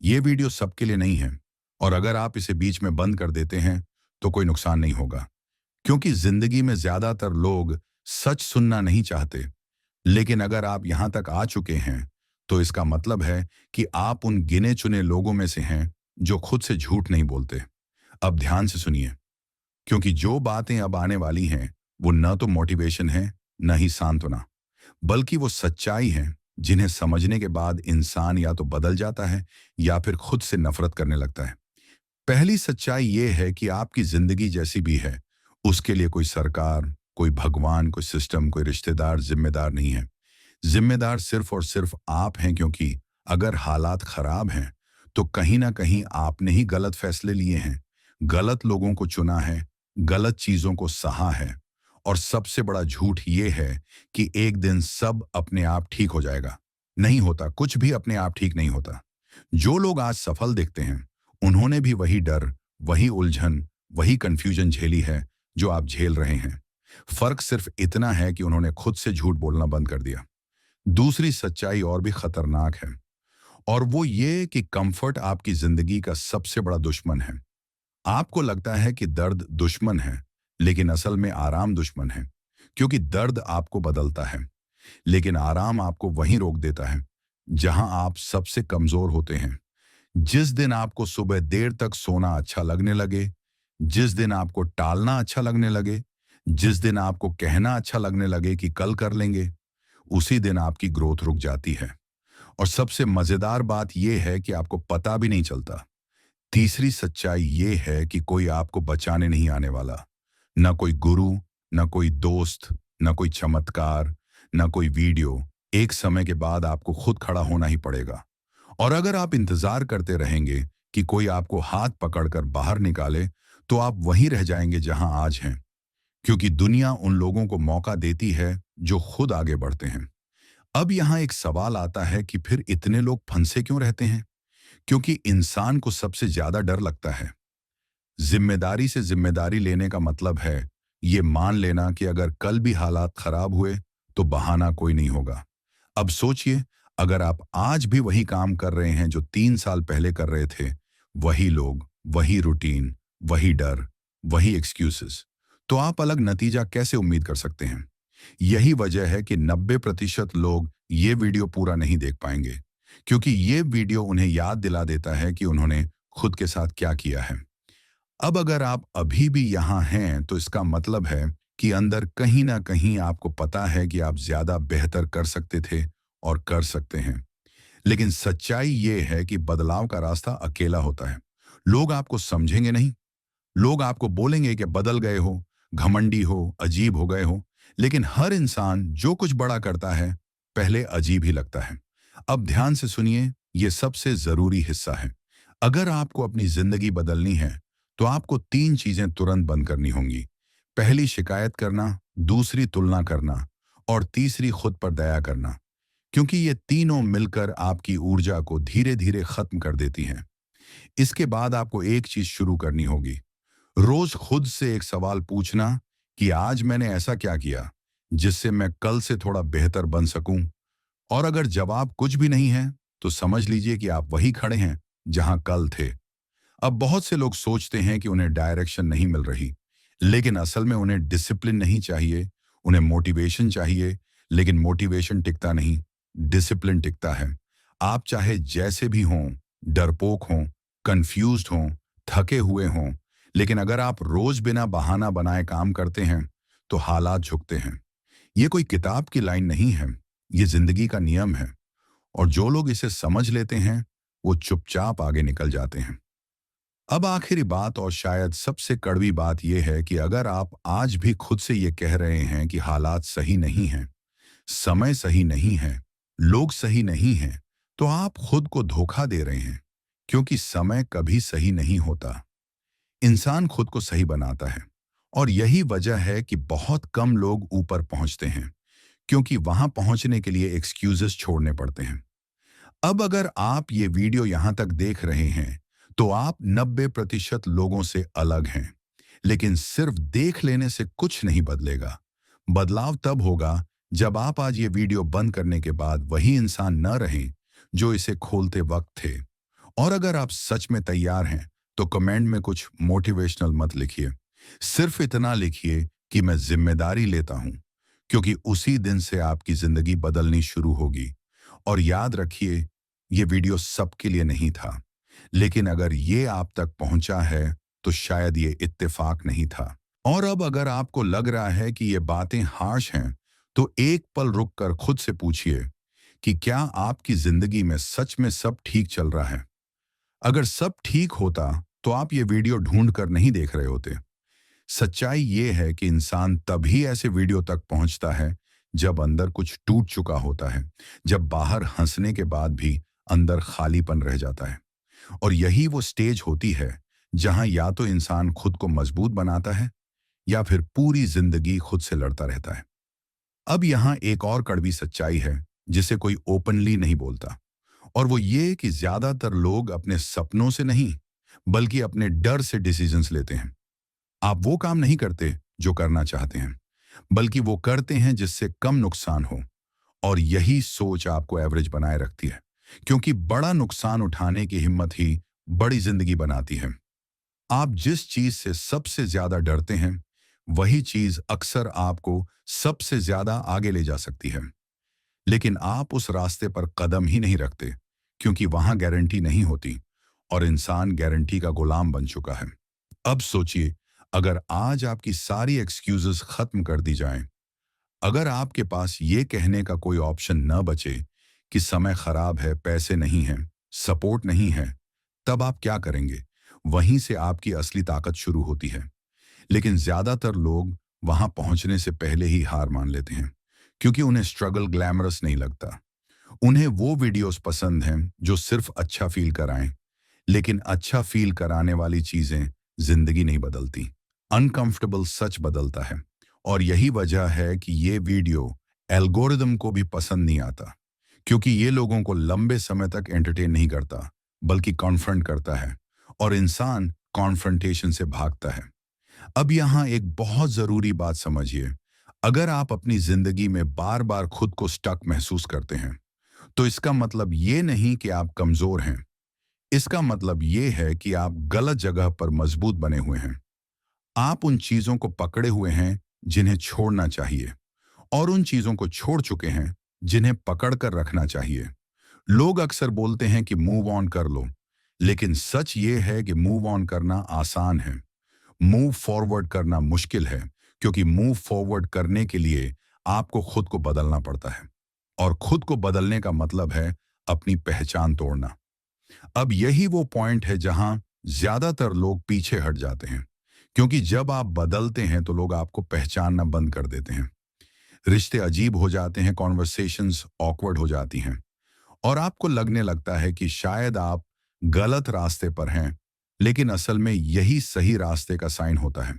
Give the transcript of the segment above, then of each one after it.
ये वीडियो सबके लिए नहीं है, और अगर आप इसे बीच में बंद कर देते हैं तो कोई नुकसान नहीं होगा। क्योंकि जिंदगी में ज्यादातर लोग सच सुनना नहीं चाहते, लेकिन अगर आप यहां तक आ चुके हैं तो इसका मतलब है कि आप उन गिने चुने लोगों में से हैं जो खुद से झूठ नहीं बोलते। अब ध्यान से सुनिए, क्योंकि जो बातें अब आने वाली हैं वो न तो मोटिवेशन है, न ही सांत्वना, बल्कि वो सच्चाई है जिन्हें समझने के बाद इंसान या तो बदल जाता है या फिर खुद से नफरत करने लगता है। पहली सच्चाई ये है कि आपकी जिंदगी जैसी भी है, उसके लिए कोई सरकार, कोई भगवान, कोई सिस्टम, कोई रिश्तेदार जिम्मेदार नहीं है। जिम्मेदार सिर्फ और सिर्फ आप हैं, क्योंकि अगर हालात खराब हैं तो कहीं ना कहीं आपने ही गलत फैसले लिए हैं, गलत लोगों को चुना है, गलत चीजों को सहा है। और सबसे बड़ा झूठ ये है कि एक दिन सब अपने आप ठीक हो जाएगा। नहीं होता, कुछ भी अपने आप ठीक नहीं होता। जो लोग आज सफल दिखते हैं, उन्होंने भी वही डर, वही उलझन, वही कंफ्यूजन झेली है जो आप झेल रहे हैं। फर्क सिर्फ इतना है कि उन्होंने खुद से झूठ बोलना बंद कर दिया। दूसरी सच्चाई और भी खतरनाक है, और वो ये कि कंफर्ट आपकी जिंदगी का सबसे बड़ा दुश्मन है। आपको लगता है कि दर्द दुश्मन है, लेकिन असल में आराम दुश्मन है। क्योंकि दर्द आपको बदलता है, लेकिन आराम आपको वहीं रोक देता है जहां आप सबसे कमजोर होते हैं। जिस दिन आपको सुबह देर तक सोना अच्छा लगने लगे, जिस दिन आपको टालना अच्छा लगने लगे, जिस दिन आपको कहना अच्छा लगने लगे कि कल कर लेंगे, उसी दिन आपकी ग्रोथ रुक जाती है। और सबसे मजेदार बात यह है कि आपको पता भी नहीं चलता। तीसरी सच्चाई ये है कि कोई आपको बचाने नहीं आने वाला। न कोई गुरु, न कोई दोस्त, न कोई चमत्कार, न कोई वीडियो। एक समय के बाद आपको खुद खड़ा होना ही पड़ेगा। और अगर आप इंतजार करते रहेंगे कि कोई आपको हाथ पकड़कर बाहर निकाले, तो आप वहीं रह जाएंगे जहां आज हैं। क्योंकि दुनिया उन लोगों को मौका देती है जो खुद आगे बढ़ते हैं। अब यहां एक सवाल आता है कि फिर इतने लोग फंसे क्यों रहते हैं? क्योंकि इंसान को सबसे ज्यादा डर लगता है। जिम्मेदारी से जिम्मेदारी लेने का मतलब है ये मान लेना कि अगर कल भी हालात खराब हुए तो बहाना कोई नहीं होगा। अब सोचिए, अगर आप आज भी वही काम कर रहे हैं जो 3 साल पहले कर रहे थे, वही लोग, वही रूटीन, वही डर, वही एक्सक्यूजेस, तो आप अलग नतीजा कैसे उम्मीद कर सकते हैं? यही वजह है कि 90% लोग ये वीडियो पूरा नहीं देख पाएंगे, क्योंकि ये वीडियो उन्हें याद दिला देता है कि उन्होंने खुद के साथ क्या किया है। अब अगर आप अभी भी यहाँ हैं तो इसका मतलब है कि अंदर कहीं ना कहीं आपको पता है कि आप ज्यादा बेहतर कर सकते थे और कर सकते हैं। लेकिन सच्चाई ये है कि बदलाव का रास्ता अकेला होता है। लोग आपको समझेंगे नहीं। लोग आपको बोलेंगे कि बदल गए हो, घमंडी हो, अजीब हो गए हो। लेकिन हर इंसान जो कुछ बड़ा करता है, पहले अजीब ही लगता है। अब ध्यान से सुनिए, यह सबसे जरूरी हिस्सा है। अगर आपको अपनी जिंदगी बदलनी है तो आपको 3 चीजें तुरंत बंद करनी होंगी। पहली, शिकायत करना, दूसरी, तुलना करना, और तीसरी, खुद पर दया करना। क्योंकि ये तीनों मिलकर आपकी ऊर्जा को धीरे धीरे खत्म कर देती हैं। इसके बाद आपको एक चीज शुरू करनी होगी। रोज खुद से एक सवाल पूछना कि आज मैंने ऐसा क्या किया जिससे मैं कल से थोड़ा बेहतर बन सकूं। और अगर जवाब कुछ भी नहीं है तो समझ लीजिए कि आप वही खड़े हैं जहां कल थे। अब बहुत से लोग सोचते हैं कि उन्हें डायरेक्शन नहीं मिल रही, लेकिन असल में उन्हें डिसिप्लिन नहीं चाहिए। उन्हें मोटिवेशन चाहिए, लेकिन मोटिवेशन टिकता नहीं, डिसिप्लिन टिकता है। आप चाहे जैसे भी हों, डरपोक हों, कंफ्यूज्ड हों, थके हुए हों, लेकिन अगर आप रोज बिना बहाना बनाए काम करते हैं तो हालात झुकते हैं। ये कोई किताब की लाइन नहीं है, ये जिंदगी का नियम है। और जो लोग इसे समझ लेते हैं वो चुपचाप आगे निकल जाते हैं। अब आखिरी बात, और शायद सबसे कड़वी बात यह है कि अगर आप आज भी खुद से ये कह रहे हैं कि हालात सही नहीं हैं, समय सही नहीं है, लोग सही नहीं हैं, तो आप खुद को धोखा दे रहे हैं। क्योंकि समय कभी सही नहीं होता, इंसान खुद को सही बनाता है। और यही वजह है कि बहुत कम लोग ऊपर पहुंचते हैं, क्योंकि वहां पहुंचने के लिए एक्सक्यूजेस छोड़ने पड़ते हैं। अब अगर आप ये वीडियो यहां तक देख रहे हैं तो आप 90% लोगों से अलग हैं। लेकिन सिर्फ देख लेने से कुछ नहीं बदलेगा। बदलाव तब होगा जब आप आज ये वीडियो बंद करने के बाद वही इंसान न रहें जो इसे खोलते वक्त थे। और अगर आप सच में तैयार हैं तो कमेंट में कुछ मोटिवेशनल मत लिखिए। सिर्फ इतना लिखिए कि मैं जिम्मेदारी लेता हूं, क्योंकि उसी दिन से आपकी जिंदगी बदलनी शुरू होगी। और याद रखिए, ये वीडियो सबके लिए नहीं था, लेकिन अगर ये आप तक पहुंचा है तो शायद ये इत्तेफाक नहीं था। और अब अगर आपको लग रहा है कि ये बातें हार्श हैं, तो एक पल रुककर खुद से पूछिए कि क्या आपकी जिंदगी में सच में सब ठीक चल रहा है। अगर सब ठीक होता तो आप ये वीडियो ढूंढ कर नहीं देख रहे होते। सच्चाई ये है कि इंसान तभी ऐसे वीडियो तक पहुंचता है जब अंदर कुछ टूट चुका होता है, जब बाहर हंसने के बाद भी अंदर खालीपन रह जाता है। और यही वो स्टेज होती है जहां या तो इंसान खुद को मजबूत बनाता है या फिर पूरी जिंदगी खुद से लड़ता रहता है। अब यहाँ एक और कड़वी सच्चाई है जिसे कोई ओपनली नहीं बोलता, और वो ये कि ज्यादातर लोग अपने सपनों से नहीं बल्कि अपने डर से डिसीजंस लेते हैं। आप वो काम नहीं करते जो करना चाहते हैं, बल्कि वो करते हैं जिससे कम नुकसान हो। और यही सोच आपको एवरेज बनाए रखती है, क्योंकि बड़ा नुकसान उठाने की हिम्मत ही बड़ी जिंदगी बनाती है। आप जिस चीज से सबसे ज्यादा डरते हैं, वही चीज अक्सर आपको सबसे ज्यादा आगे ले जा सकती है। लेकिन आप उस रास्ते पर कदम ही नहीं रखते, क्योंकि वहां गारंटी नहीं होती, और इंसान गारंटी का गुलाम बन चुका है। अब सोचिए, अगर आज आपकी सारी एक्सक्यूजेस खत्म कर दी जाएं, अगर आपके पास ये कहने का कोई ऑप्शन न बचे कि समय खराब है, पैसे नहीं हैं, सपोर्ट नहीं है, तब आप क्या करेंगे? वहीं से आपकी असली ताकत शुरू होती है। लेकिन ज्यादातर लोग वहां पहुंचने से पहले ही हार मान लेते हैं, क्योंकि उन्हें स्ट्रगल ग्लैमरस नहीं लगता। उन्हें वो वीडियोस पसंद हैं जो सिर्फ अच्छा फील कराएं, लेकिन अच्छा फील कराने वाली चीजें जिंदगी नहीं बदलती। अनकंफर्टेबल सच बदलता है। और यही वजह है कि ये वीडियो एल्गोरिदम को भी पसंद नहीं आता, क्योंकि ये लोगों को लंबे समय तक एंटरटेन नहीं करता, बल्कि कॉन्फ्रंट करता है। और इंसान कॉन्फ्रंटेशन से भागता है। अब यहाँ एक बहुत जरूरी बात समझिए। अगर आप अपनी जिंदगी में बार बार खुद को स्टक महसूस करते हैं, तो इसका मतलब ये नहीं कि आप कमजोर हैं। इसका मतलब ये है कि आप गलत जगह पर मजबूत बने हुए हैं। आप उन चीजों को पकड़े हुए हैं जिन्हें छोड़ना चाहिए, और उन चीजों को छोड़ चुके हैं जिन्हें पकड़ कर रखना चाहिए। लोग अक्सर बोलते हैं कि मूव ऑन कर लो, लेकिन सच ये है कि मूव ऑन करना आसान है, मूव फॉरवर्ड करना मुश्किल है। क्योंकि मूव फॉरवर्ड करने के लिए आपको खुद को बदलना पड़ता है, और खुद को बदलने का मतलब है अपनी पहचान तोड़ना। अब यही वो पॉइंट है जहां ज्यादातर लोग पीछे हट जाते हैं, क्योंकि जब आप बदलते हैं तो लोग आपको पहचानना बंद कर देते हैं। रिश्ते अजीब हो जाते हैं, कॉन्वर्सेशंस ऑकवर्ड हो जाती हैं, और आपको लगने लगता है कि शायद आप गलत रास्ते पर हैं। लेकिन असल में यही सही रास्ते का साइन होता है,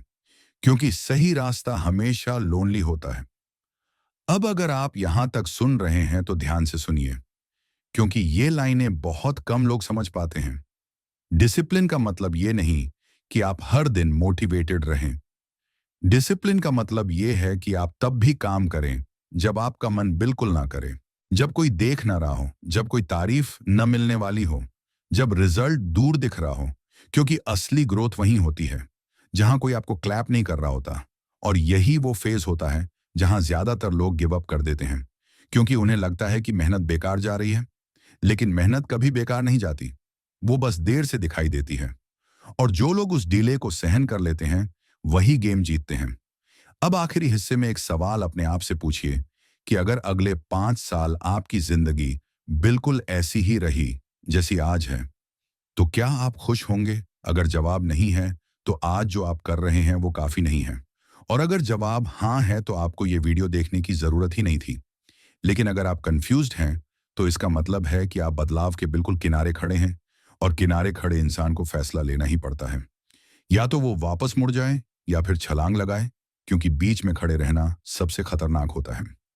क्योंकि सही रास्ता हमेशा लोनली होता है। अब अगर आप यहां तक सुन रहे हैं तो ध्यान से सुनिए, क्योंकि ये लाइनें बहुत कम लोग समझ पाते हैं। डिसिप्लिन का मतलब ये नहीं कि आप हर दिन मोटिवेटेड रहें। डिसिप्लिन का मतलब ये है कि आप तब भी काम करें जब आपका मन बिल्कुल ना करे, जब कोई देख ना रहा हो, जब कोई तारीफ न मिलने वाली हो, जब रिजल्ट दूर दिख रहा हो। क्योंकि असली ग्रोथ वहीं होती है जहां कोई आपको क्लैप नहीं कर रहा होता। और यही वो फेज होता है जहां ज्यादातर लोग गिव अप कर देते हैं, क्योंकि उन्हें लगता है कि मेहनत बेकार जा रही है। लेकिन मेहनत कभी बेकार नहीं जाती, वो बस देर से दिखाई देती है। और जो लोग उस डिले को सहन कर लेते हैं, वही गेम जीतते हैं। अब आखिरी हिस्से में एक सवाल अपने आप से पूछिए कि अगर अगले 5 साल आपकी जिंदगी बिल्कुल ऐसी ही रही जैसी आज है, तो क्या आप खुश होंगे? अगर जवाब नहीं है, तो आज जो आप कर रहे हैं वो काफी नहीं है। और अगर जवाब हाँ है, तो आपको ये वीडियो देखने की जरूरत ही नहीं थी। लेकिन अगर आप कंफ्यूज्ड हैं, तो इसका मतलब है कि आप बदलाव के बिल्कुल किनारे खड़े हैं, और किनारे खड़े इंसान को फैसला लेना ही पड़ता है। या तो वो वापस मुड़ जाए या फिर छलांग लगाए, क्योंकि बीच में खड़े रहना सबसे खतरनाक होता है।